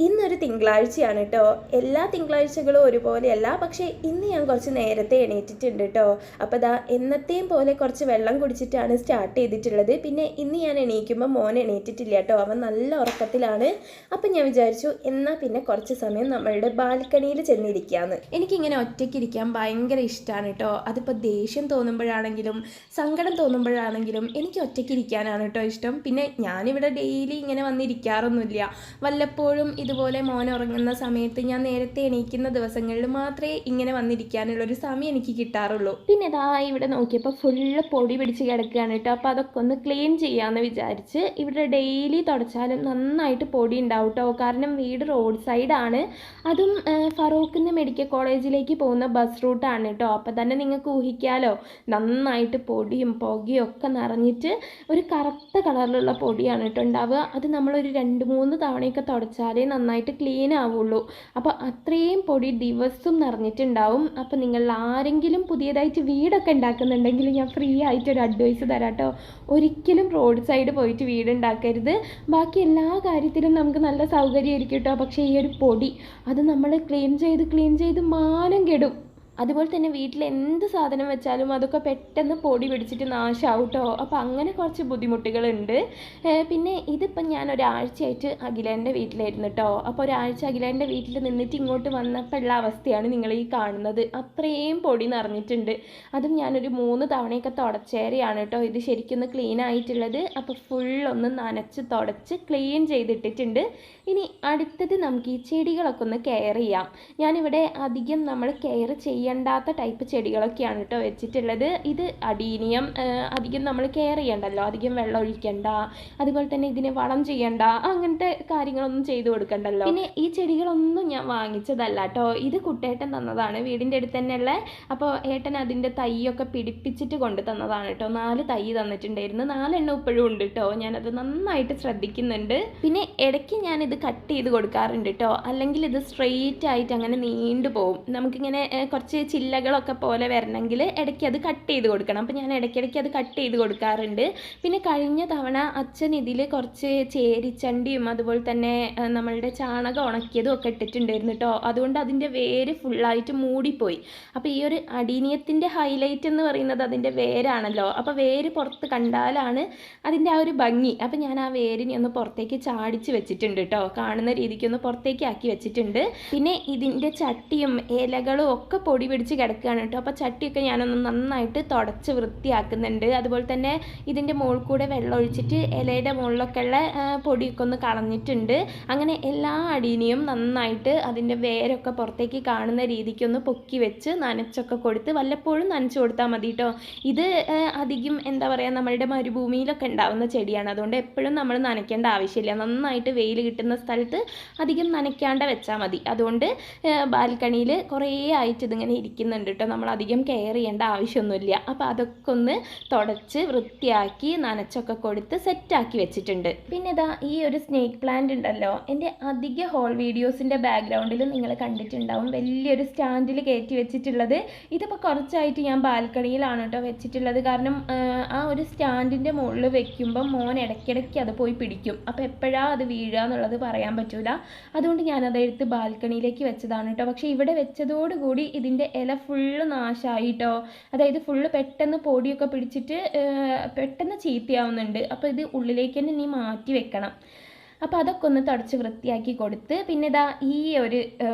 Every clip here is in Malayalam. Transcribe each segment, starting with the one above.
ഇന്നൊരു തിങ്കളാഴ്ചയാണ് കേട്ടോ. എല്ലാ തിങ്കളാഴ്ചകളും ഒരുപോലെയല്ല, പക്ഷേ ഇന്ന് ഞാൻ കുറച്ച് നേരത്തെ എണീറ്റിട്ടുണ്ട് കേട്ടോ. അപ്പോൾ ദാ എന്നത്തെയും പോലെ കുറച്ച് വെള്ളം കുടിച്ചിട്ടാണ് സ്റ്റാർട്ട് ചെയ്തിട്ടുള്ളത്. പിന്നെ ഇന്ന് ഞാൻ എണീക്കുമ്പോൾ മോൻ എണീറ്റിട്ടില്ല കേട്ടോ, അവൻ നല്ല ഉറക്കത്തിലാണ്. അപ്പം ഞാൻ വിചാരിച്ചു എന്നാൽ പിന്നെ കുറച്ച് സമയം നമ്മളുടെ ബാൽക്കണിയിൽ ചെന്നിരിക്കാമെന്ന്. എനിക്കിങ്ങനെ ഒറ്റയ്ക്ക് ഇരിക്കാൻ ഭയങ്കര ഇഷ്ടമാണ് കേട്ടോ. അതിപ്പോൾ ദേഷ്യം തോന്നുമ്പോഴാണെങ്കിലും സങ്കടം തോന്നുമ്പോഴാണെങ്കിലും എനിക്ക് ഒറ്റയ്ക്ക് ഇരിക്കാനാണ് കേട്ടോ ഇഷ്ടം. പിന്നെ ഞാനിവിടെ ഡെയിലി ഇങ്ങനെ വന്നിരിക്കാറൊന്നുമില്ല. വല്ലപ്പോഴും ഇതുപോലെ മോൻ ഉറങ്ങുന്ന സമയത്ത് ഞാൻ നേരത്തെ എണീക്കുന്ന ദിവസങ്ങളിൽ മാത്രമേ ഇങ്ങനെ വന്നിരിക്കാനുള്ളൊരു സമയം എനിക്ക് കിട്ടാറുള്ളൂ. പിന്നെ ഇതാ ഇവിടെ നോക്കിയപ്പോൾ ഫുള്ള് പൊടി പിടിച്ച് കിടക്കുകയാണ് കേട്ടോ. അപ്പോൾ അതൊക്കെ ഒന്ന് ക്ലീൻ ചെയ്യാമെന്ന് വിചാരിച്ച് ഇവിടെ ഡെയിലി തുടച്ചാലും നന്നായിട്ട് പൊടി ഉണ്ടാവും കേട്ടോ. കാരണം വീട് റോഡ് സൈഡാണ്, അതും ഫറൂഖിൻ്റെ മെഡിക്കൽ കോളേജിലേക്ക് പോകുന്ന ബസ് റൂട്ടാണ് കേട്ടോ. അപ്പോൾ തന്നെ നിങ്ങൾക്ക് ഊഹിക്കാമല്ലോ, നന്നായിട്ട് പൊടിയും പുകയും ഒക്കെ നിറഞ്ഞിട്ട് ഒരു കറുത്ത കളറിലുള്ള പൊടിയാണ് കേട്ടോ ഉണ്ടാവുക. അത് നമ്മളൊരു 2-3 തവണയൊക്കെ തുടച്ചാലേ നന്നായിട്ട് ക്ലീൻ ആവുള്ളൂ. അപ്പോൾ അത്രയും പൊടി ദിവസവും നിറഞ്ഞിട്ടുണ്ടാവും. അപ്പോൾ നിങ്ങൾ ആരെങ്കിലും പുതിയതായിട്ട് വീടൊക്കെ ഉണ്ടാക്കുന്നുണ്ടെങ്കിൽ ഞാൻ ഫ്രീ ആയിട്ടൊരു അഡ്വൈസ് തരാം കേട്ടോ. ഒരിക്കലും റോഡ് സൈഡ് പോയിട്ട് വീടുണ്ടാക്കരുത്. ബാക്കി എല്ലാ കാര്യത്തിലും നമുക്ക് നല്ല സൗകര്യമായിരിക്കും കേട്ടോ, പക്ഷേ ഈ ഒരു പൊടി അത് നമ്മൾ ക്ലീൻ ചെയ്ത് മാനം കെടും. അതുപോലെ തന്നെ വീട്ടിൽ എന്ത് സാധനം വെച്ചാലും അതൊക്കെ പെട്ടെന്ന് പൊടി പിടിച്ചിട്ട് നാശമാവും കേട്ടോ. അപ്പോൾ അങ്ങനെ കുറച്ച് ബുദ്ധിമുട്ടുകളുണ്ട്. പിന്നെ ഇതിപ്പം ഞാൻ ഒരാഴ്ചയായിട്ട് അഖിലേൻ്റെ വീട്ടിലായിരുന്നു കേട്ടോ. അപ്പോൾ ഒരാഴ്ച അഖിലേൻ്റെ വീട്ടിൽ നിന്നിട്ട് ഇങ്ങോട്ട് വന്നപ്പോൾ ഉള്ള അവസ്ഥയാണ് നിങ്ങൾ ഈ കാണുന്നത്. അത്രയും പൊടി നിറഞ്ഞിട്ടുണ്ട്. അതും ഞാനൊരു 3 തവണയൊക്കെ തുടച്ചേരെയാണ് കേട്ടോ ഇത് ശരിക്കൊന്ന് ക്ലീൻ ആയിട്ടുള്ളത്. അപ്പോൾ ഫുള്ളൊന്ന് നനച്ച് തുടച്ച് ക്ലീൻ ചെയ്തിട്ടിട്ടുണ്ട്. ഇനി അടുത്തത് നമുക്ക് ഈ ചെടികളൊക്കെ ഒന്ന് കെയർ ചെയ്യാം. ഞാനിവിടെ അധികം നമ്മൾ കെയർ ചെയ്യേണ്ടാത്ത ടൈപ്പ് ചെടികളൊക്കെയാണ് കേട്ടോ വെച്ചിട്ടുള്ളത്. ഇത് അഡീനിയം, അധികം നമ്മൾ കെയർ ചെയ്യണ്ടല്ലോ, അധികം വെള്ളം ഒഴിക്കണ്ട, അതുപോലെ തന്നെ ഇതിനെ വളം ചെയ്യണ്ട, അങ്ങനത്തെ കാര്യങ്ങളൊന്നും ചെയ്തു കൊടുക്കണ്ടല്ലോ. പിന്നെ ഈ ചെടികളൊന്നും ഞാൻ വാങ്ങിച്ചതല്ല കേട്ടോ, ഇത് കുട്ടേട്ടൻ തന്നതാണ്, വീടിൻ്റെ അടുത്ത് തന്നെയുള്ള. അപ്പോൾ ഏട്ടൻ അതിൻ്റെ തൈയൊക്കെ പിടിപ്പിച്ചിട്ട് കൊണ്ട് തന്നതാണ് കേട്ടോ. 4 തൈ തന്നിട്ടുണ്ടായിരുന്നു, 4 എണ്ണം ഇപ്പോഴും ഉണ്ട് കേട്ടോ. ഞാനത് നന്നായിട്ട് ശ്രദ്ധിക്കുന്നുണ്ട്. പിന്നെ ഇടയ്ക്ക് ഞാനിത് കട്ട് ചെയ്ത് കൊടുക്കാറുണ്ട് കേട്ടോ, അല്ലെങ്കിൽ ഇത് സ്ട്രെയിറ്റ് ആയിട്ട് അങ്ങനെ നീണ്ടു പോകും. നമുക്കിങ്ങനെ കുറച്ച് ചില്ലകളൊക്കെ പോലെ വരണമെങ്കിൽ ഇടയ്ക്ക് അത് കട്ട് ചെയ്ത് കൊടുക്കണം. അപ്പോൾ ഞാൻ ഇടയ്ക്കിടയ്ക്ക് അത് കട്ട് ചെയ്ത് കൊടുക്കാറുണ്ട്. പിന്നെ കഴിഞ്ഞ തവണ അച്ഛൻ ഇതിൽ കുറച്ച് ചേരിച്ചണ്ടിയും അതുപോലെ തന്നെ നമ്മളുടെ ചാണകം ഉണക്കിയതും ഒക്കെ ഇട്ടിട്ടുണ്ടായിരുന്നു കേട്ടോ. അതുകൊണ്ട് അതിൻ്റെ വേര് ഫുള്ളായിട്ട് മൂടിപ്പോയി. അപ്പോൾ ഈ ഒരു അടീനിയത്തിൻ്റെ ഹൈലൈറ്റ് എന്ന് പറയുന്നത് അതിൻ്റെ വേരാണല്ലോ. അപ്പോൾ വേര് പുറത്ത് കണ്ടാലാണ് അതിൻ്റെ ആ ഒരു ഭംഗി. അപ്പോൾ ഞാൻ ആ വേരിനെ ഒന്ന് പുറത്തേക്ക് ചാടിച്ച് വെച്ചിട്ടുണ്ട് കേട്ടോ, കാണുന്ന രീതിക്കൊന്ന് പുറത്തേക്ക് ആക്കി വെച്ചിട്ടുണ്ട്. പിന്നെ ഇതിൻ്റെ ചട്ടിയും ഇലകളും ഒക്കെ പൊടി പിടിച്ച് കിടക്കുകയാണ് കേട്ടോ. അപ്പോൾ ചട്ടിയൊക്കെ ഞാനൊന്ന് നന്നായിട്ട് തുടച്ച് വൃത്തിയാക്കുന്നുണ്ട്. അതുപോലെ തന്നെ ഇതിൻ്റെ മുകളിൽ കൂടെ വെള്ളം ഒഴിച്ചിട്ട് ഇലയുടെ മുകളിലൊക്കെ ഉള്ള പൊടിയൊക്കെ ഒന്ന് കളഞ്ഞിട്ടുണ്ട്. അങ്ങനെ എല്ലാ അടീനിയും നന്നായിട്ട് അതിൻ്റെ വേരൊക്കെ പുറത്തേക്ക് കാണുന്ന രീതിക്കൊന്ന് പൊക്കി വെച്ച് നനച്ചൊക്കെ കൊടുത്ത് വല്ലപ്പോഴും നനച്ച് കൊടുത്താൽ മതി കേട്ടോ. ഇത് അധികം എന്താ പറയുക, നമ്മളുടെ മരുഭൂമിയിലൊക്കെ ഉണ്ടാവുന്ന ചെടിയാണ്, അതുകൊണ്ട് എപ്പോഴും നമ്മൾ നനയ്ക്കേണ്ട ആവശ്യമില്ല. നന്നായിട്ട് വെയിൽ കിട്ടുന്ന സ്ഥലത്ത് അധികം നനയ്ക്കാണ്ട് വെച്ചാൽ മതി. അതുകൊണ്ട് ബാൽക്കണിയിൽ കുറേ ആയിട്ട് ഇതിങ്ങനെ ഇരിക്കുന്നുണ്ട് കേട്ടോ, നമ്മൾ അധികം കെയർ ചെയ്യേണ്ട ആവശ്യമൊന്നുമില്ല. അപ്പോൾ അതൊക്കെ ഒന്ന് തുടച്ച് വൃത്തിയാക്കി നനച്ചൊക്കെ കൊടുത്ത് സെറ്റാക്കി വെച്ചിട്ടുണ്ട്. പിന്നെ ഇതാ ഈ ഒരു സ്നേക്ക് പ്ലാന്റ് ഉണ്ടല്ലോ, എൻ്റെ അധിക ഹോൾ വീഡിയോസിൻ്റെ ബാക്ക്ഗ്രൗണ്ടിൽ നിങ്ങൾ കണ്ടിട്ടുണ്ടാവും, വലിയൊരു സ്റ്റാൻഡിൽ കയറ്റി വെച്ചിട്ടുള്ളത്. ഇതിപ്പോൾ കുറച്ചായിട്ട് ഞാൻ ബാൽക്കണിയിലാണ് കേട്ടോ വെച്ചിട്ടുള്ളത്. കാരണം ആ ഒരു സ്റ്റാൻഡിൻ്റെ മുകളിൽ വെക്കുമ്പോൾ മോൻ ഇടയ്ക്കിടയ്ക്ക് അത് പോയി പിടിക്കും. അപ്പോൾ എപ്പോഴാണ് അത് വീഴുക എന്നുള്ളത് പറയാൻ പറ്റില്ല. അതുകൊണ്ട് ഞാനതെടുത്ത് ബാൽക്കണിയിലേക്ക് വെച്ചതാണ് കേട്ടോ. പക്ഷേ ഇവിടെ വെച്ചതോടുകൂടി ഇതിൻ്റെ ഇല ഫുള്ള് നാശമായിട്ടോ. അതായത് ഫുള്ള് പെട്ടെന്ന് പൊടിയൊക്കെ പിടിച്ചിട്ട് പെട്ടെന്ന് ചീത്തയാവുന്നുണ്ട്. അപ്പോൾ ഇത് ഉള്ളിലേക്ക് തന്നെ ഇനി മാറ്റി വെക്കണം. അപ്പോൾ അതൊക്കെ ഒന്ന് തുടച്ച് വൃത്തിയാക്കി കൊടുത്ത്, പിന്നെ ഇതാ ഈ ഒരു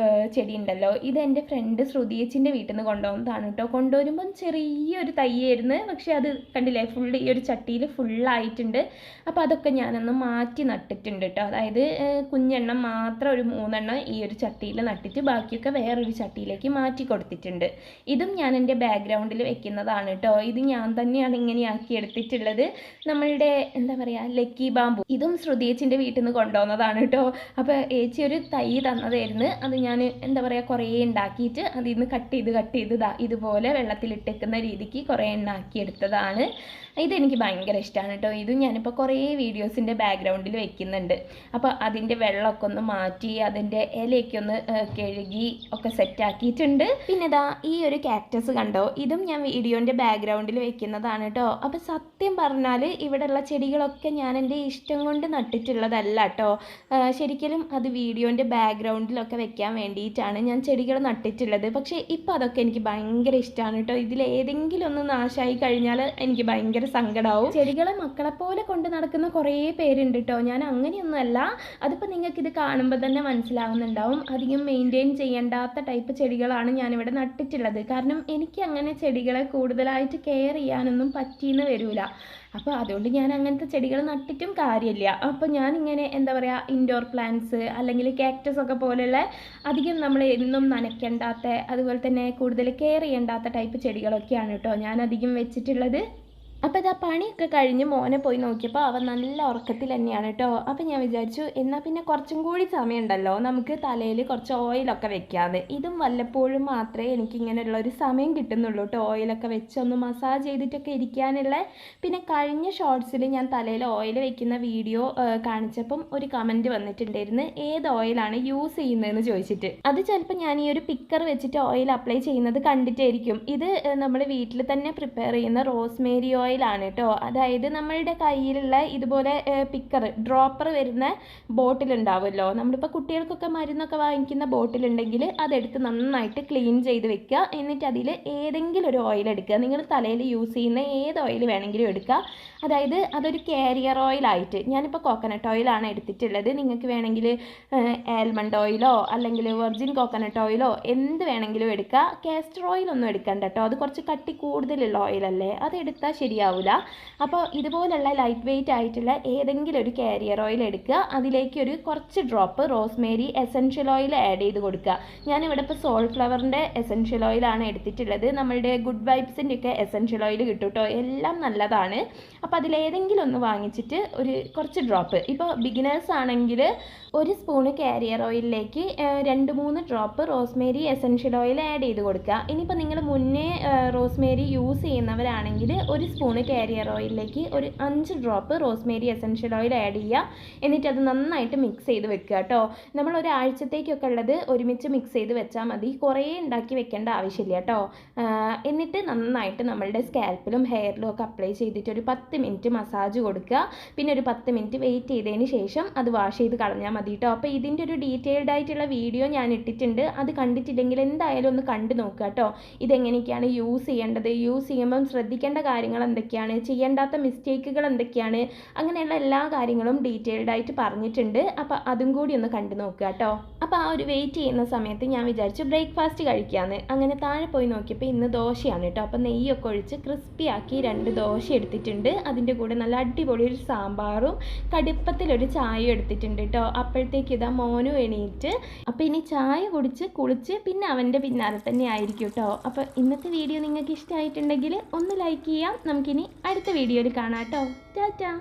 ചെടി ഉണ്ടല്ലോ, ഇത് എൻ്റെ ഫ്രണ്ട് ശ്രുതിയേച്ചിൻ്റെ വീട്ടിൽ നിന്ന് കൊണ്ടുപോകുന്നതാണ് കേട്ടോ. കൊണ്ടുവരുമ്പം ചെറിയൊരു തൈയായിരുന്നു, പക്ഷേ അത് കണ്ടില്ലേ ഫുള്ള് ഈ ഒരു ചട്ടിയിൽ ഫുള്ളായിട്ടുണ്ട്. അപ്പോൾ അതൊക്കെ ഞാനൊന്ന് മാറ്റി നട്ടിട്ടുണ്ട് കേട്ടോ. അതായത് കുഞ്ഞെണ്ണം മാത്രം ഒരു 3 എണ്ണം ഈ ഒരു ചട്ടിയിൽ നട്ടിട്ട് ബാക്കിയൊക്കെ വേറൊരു ചട്ടിയിലേക്ക് മാറ്റി കൊടുത്തിട്ടുണ്ട്. ഇതും ഞാൻ എൻ്റെ ബാക്ക്ഗ്രൗണ്ടിൽ വെക്കുന്നതാണ് കേട്ടോ. ഇത് ഞാൻ തന്നെയാണ് ഇങ്ങനെയാക്കി എടുത്തിട്ടുള്ളത്. നമ്മളുടെ എന്താ പറയുക, ലക്കി ബാമ്പു, ഇതും ശ്രുതിയേച്ചിൻ്റെ വീട്ടിൽ നിന്ന് കൊണ്ടുവന്നതാണ് കേട്ടോ. അപ്പോൾ ഏച്ചി ഒരു തൈ തന്നതായിരുന്നു. അത് ഞാൻ എന്താ പറയുക കുറേ ഉണ്ടാക്കിയിട്ട് അതിൽ നിന്ന് കട്ട് ചെയ്ത് ഇതുപോലെ വെള്ളത്തിലിട്ടേക്കുന്ന രീതിക്ക് കുറേ ഉണ്ടാക്കി എടുത്തതാണ്. ഇതെനിക്ക് ഭയങ്കര ഇഷ്ടമാണ് കേട്ടോ. ഇതും ഞാനിപ്പോൾ കുറേ വീഡിയോസിൻ്റെ ബാക്ക്ഗ്രൗണ്ടിൽ വെക്കുന്നുണ്ട്. അപ്പോൾ അതിൻ്റെ വെള്ളമൊക്കെ ഒന്ന് മാറ്റി അതിൻ്റെ ഇലയൊക്കെ ഒന്ന് കഴുകി ഒക്കെ സെറ്റാക്കിയിട്ടുണ്ട്. പിന്നെ ഇതാ ഈ ഒരു കാക്ടസ് കണ്ടോ, ഇതും ഞാൻ വീഡിയോൻ്റെ ബാക്ക്ഗ്രൗണ്ടിൽ വെക്കുന്നതാണ് കേട്ടോ. അപ്പോൾ സത്യം പറഞ്ഞാൽ ഇവിടെയുള്ള ചെടികളൊക്കെ ഞാൻ എൻ്റെ ഇഷ്ടം കൊണ്ട് നട്ടിട്ടുള്ളതല്ല കേട്ടോ. ശരിക്കും അത് വീഡിയോൻ്റെ ബാക്ക്ഗ്രൗണ്ടിലൊക്കെ വെക്കാൻ വേണ്ടിയിട്ടാണ് ഞാൻ ചെടികൾ നട്ടിട്ടുള്ളത്. പക്ഷേ ഇപ്പോൾ അതൊക്കെ എനിക്ക് ഭയങ്കര ഇഷ്ടമാണ് കേട്ടോ. ഇതിലേതെങ്കിലും ഒന്ന് നാശമായി കഴിഞ്ഞാൽ എനിക്ക് ഭയങ്കര സങ്കടമാവും. ചെടികളെ മക്കളെപ്പോലെ കൊണ്ട് നടക്കുന്ന കുറേ പേരുണ്ട് കേട്ടോ. ഞാൻ അങ്ങനെയൊന്നുമല്ല. അതിപ്പോൾ നിങ്ങൾക്കിത് കാണുമ്പോൾ തന്നെ മനസ്സിലാവുന്നുണ്ടാവും. അധികം മെയിൻറ്റെയിൻ ചെയ്യേണ്ടാത്ത ടൈപ്പ് ചെടികളാണ് ഞാനിവിടെ നട്ടിട്ടുള്ളത്. കാരണം എനിക്ക് അങ്ങനെ ചെടികളെ കൂടുതലായിട്ട് കെയർ ചെയ്യാനൊന്നും പറ്റിയെന്ന് വരില്ല. അപ്പോൾ അതുകൊണ്ട് ഞാൻ അങ്ങനത്തെ ചെടികൾ നട്ടിട്ടും കാര്യമില്ല. അപ്പോൾ ഞാനിങ്ങനെ എന്താ പറയുക, ഇൻഡോർ പ്ലാന്റ്സ് അല്ലെങ്കിൽ കാക്ടസ് ഒക്കെ പോലെയുള്ള അധികം നമ്മൾ എന്നും നനയ്ക്കേണ്ടാത്ത, അതുപോലെ തന്നെ കൂടുതൽ കെയർ ചെയ്യേണ്ടാത്ത ടൈപ്പ് ചെടികളൊക്കെയാണ് കേട്ടോ ഞാൻ അധികം വെച്ചിട്ടുള്ളത്. അപ്പോൾ ഇതാ പണിയൊക്കെ കഴിഞ്ഞ് മോനെ പോയി നോക്കിയപ്പോൾ അവൻ നല്ല ഉറക്കത്തിൽ തന്നെയാണ് കേട്ടോ. അപ്പോൾ ഞാൻ വിചാരിച്ചു എന്നാൽ പിന്നെ കുറച്ചും കൂടി സമയമുണ്ടല്ലോ, നമുക്ക് തലയിൽ കുറച്ച് ഓയിലൊക്കെ വെക്കാതെ. ഇതും വല്ലപ്പോഴും മാത്രമേ എനിക്കിങ്ങനെയുള്ളൊരു സമയം കിട്ടുന്നുള്ളൂ കേട്ടോ, ഓയിലൊക്കെ വെച്ച് ഒന്ന് മസാജ് ചെയ്തിട്ടൊക്കെ ഇരിക്കാനുള്ള. പിന്നെ കഴിഞ്ഞ ഷോർട്സിൽ ഞാൻ തലയിൽ ഓയിൽ വെക്കുന്ന വീഡിയോ കാണിച്ചപ്പം ഒരു കമൻറ്റ് വന്നിട്ടുണ്ടായിരുന്നു, ഏത് ഓയിലാണ് യൂസ് ചെയ്യുന്നതെന്ന് ചോദിച്ചിട്ട്. അത് ചിലപ്പോൾ ഞാൻ ഈ ഒരു പിക്കർ വെച്ചിട്ട് ഓയിൽ അപ്ലൈ ചെയ്യുന്നത് കണ്ടിട്ടായിരിക്കും. ഇത് നമ്മൾ വീട്ടിൽ തന്നെ പ്രിപ്പയർ ചെയ്യുന്ന റോസ്മേരി ഓയിലാണ് കേട്ടോ. അതായത് നമ്മളുടെ കയ്യിലുള്ള ഇതുപോലെ പിക്കർ ഡ്രോപ്പർ വരുന്ന ബോട്ടിലുണ്ടാവുമല്ലോ, നമ്മളിപ്പോൾ കുട്ടികൾക്കൊക്കെ മരുന്നൊക്കെ വാങ്ങിക്കുന്ന ബോട്ടിലുണ്ടെങ്കിൽ അതെടുത്ത് നന്നായിട്ട് ക്ലീൻ ചെയ്ത് വെക്കുക. എന്നിട്ട് അതിൽ ഏതെങ്കിലും ഒരു ഓയിൽ എടുക്കുക. നിങ്ങൾ തലയിൽ യൂസ് ചെയ്യുന്ന ഏത് ഓയിൽ വേണമെങ്കിലും എടുക്കുക. അതായത് അതൊരു കാരിയർ ഓയിലായിട്ട്, ഞാനിപ്പോൾ കോക്കനട്ട് ഓയിലാണ് എടുത്തിട്ടുള്ളത്. നിങ്ങൾക്ക് വേണമെങ്കിൽ ആൽമണ്ട് ഓയിലോ അല്ലെങ്കിൽ വെർജിൻ കോക്കനട്ട് ഓയിലോ എന്ത് വേണമെങ്കിലും എടുക്കുക. കാസ്റ്റർ ഓയിലൊന്നും എടുക്കണ്ട കേട്ടോ, അത് കുറച്ച് കട്ടി കൂടുതലുള്ള ഓയിലല്ലേ, അത് എടുത്താൽ ശരിയാവില്ല. അപ്പോൾ ഇതുപോലുള്ള ലൈറ്റ് വെയിറ്റ് ആയിട്ടുള്ള ഏതെങ്കിലും ഒരു കാരിയർ ഓയിൽ എടുക്കുക. അതിലേക്ക് ഒരു കുറച്ച് drop rosemary essential oil add ചെയ്ത് കൊടുക്കുക. ഞാനിവിടെ ഇപ്പോൾ സോൾഫ്ലവറിൻ്റെ എസെൻഷ്യൽ ഓയിലാണ് എടുത്തിട്ടുള്ളത്. നമ്മളുടെ ഗുഡ് വൈബ്സിൻ്റെ ഒക്കെ എസെൻഷ്യൽ ഓയിൽ കിട്ടും കേട്ടോ, എല്ലാം നല്ലതാണ്. അപ്പോൾ അതിലേതെങ്കിലും ഒന്ന് വാങ്ങിച്ചിട്ട് ഒരു കുറച്ച് ഡ്രോപ്പ്, ഇപ്പോൾ ബിഗിനേഴ്സ് ആണെങ്കിൽ ഒരു സ്പൂണ് കാരിയർ ഓയിലിലേക്ക് 2-3 drop rosemary essential oil add ചെയ്ത് കൊടുക്കുക. ഇനിയിപ്പോൾ നിങ്ങൾ മുന്നേ റോസ്മേരി യൂസ് ചെയ്യുന്നവരാണെങ്കിൽ ഒരു സ്പൂണ് കാരിയർ ഓയിലിലേക്ക് ഒരു 5 drop rosemary essential oil add ചെയ്യുക. എന്നിട്ട് അത് നന്നായിട്ട് മിക്സ് ചെയ്ത് വെക്കുക കേട്ടോ. നമ്മൾ ഒരാഴ്ചത്തേക്കൊക്കെ ഉള്ളത് ഒരുമിച്ച് മിക്സ് ചെയ്ത് വെച്ചാൽ മതി, കുറേ ഉണ്ടാക്കി വെക്കേണ്ട ആവശ്യമില്ല കേട്ടോ. എന്നിട്ട് നന്നായിട്ട് നമ്മളുടെ സ്കാൽപ്പിലും ഹെയറിലും ഒക്കെ അപ്ലൈ ചെയ്തിട്ട് ഒരു 10 മിനിറ്റ് മസാജ് കൊടുക്കുക. പിന്നെ ഒരു 10 മിനിറ്റ് വെയിറ്റ് ചെയ്തതിന് ശേഷം അത് വാഷ് ചെയ്ത് കളഞ്ഞാൽ മതി കേട്ടോ. അപ്പോൾ ഇതിൻ്റെ ഒരു ഡീറ്റെയിൽഡ് ആയിട്ടുള്ള വീഡിയോ ഞാൻ ഇട്ടിട്ടുണ്ട്, അത് കണ്ടിട്ടില്ലെങ്കിൽ എന്തായാലും ഒന്ന് കണ്ടു നോക്കുക കേട്ടോ. ഇതെങ്ങനെയൊക്കെയാണ് യൂസ് ചെയ്യേണ്ടത്, യൂസ് ചെയ്യുമ്പം ശ്രദ്ധിക്കേണ്ട കാര്യങ്ങൾ എന്തൊക്കെയാണ്, ചെയ്യേണ്ടാത്ത മിസ്റ്റേക്കുകൾ എന്തൊക്കെയാണ്, അങ്ങനെയുള്ള എല്ലാ കാര്യങ്ങളും ഡീറ്റെയിൽഡ് ആയിട്ട് പറഞ്ഞിട്ടുണ്ട്. അപ്പോൾ അതും കൂടി ഒന്ന് കണ്ടു നോക്കുക കേട്ടോ. അപ്പോൾ ആ ഒരു വെയിറ്റ് ചെയ്യുന്ന സമയത്ത് ഞാൻ വിചാരിച്ചു ബ്രേക്ക്ഫാസ്റ്റ് കഴിക്കാമെന്ന്. അങ്ങനെ താഴെ പോയി നോക്കിയപ്പോൾ ഇന്ന് ദോശയാണ് കേട്ടോ. അപ്പോൾ നെയ്യൊക്കെ ഒഴിച്ച് ക്രിസ്പിയാക്കി 2 ദോശ എടുത്തിട്ടുണ്ട്. അതിൻ്റെ കൂടെ നല്ല അടിപൊളി ഒരു സാമ്പാറും കടുപ്പത്തിലൊരു ചായയും എടുത്തിട്ടുണ്ട് കേട്ടോ. അപ്പോഴത്തേക്ക് ഇതാ മോനും എണീറ്റ്. അപ്പോൾ ഇനി ചായ കുടിച്ച് കുളിച്ച് പിന്നെ അവൻ്റെ പിന്നാലെ തന്നെ ആയിരിക്കും കേട്ടോ. അപ്പോൾ ഇന്നത്തെ വീഡിയോ നിങ്ങൾക്ക് ഇഷ്ടമായിട്ടുണ്ടെങ്കിൽ ഒന്ന് ലൈക്ക് ചെയ്യാം. നമുക്കിനി അടുത്ത വീഡിയോയിൽ കാണാം കേട്ടോ. ടാറ്റാ.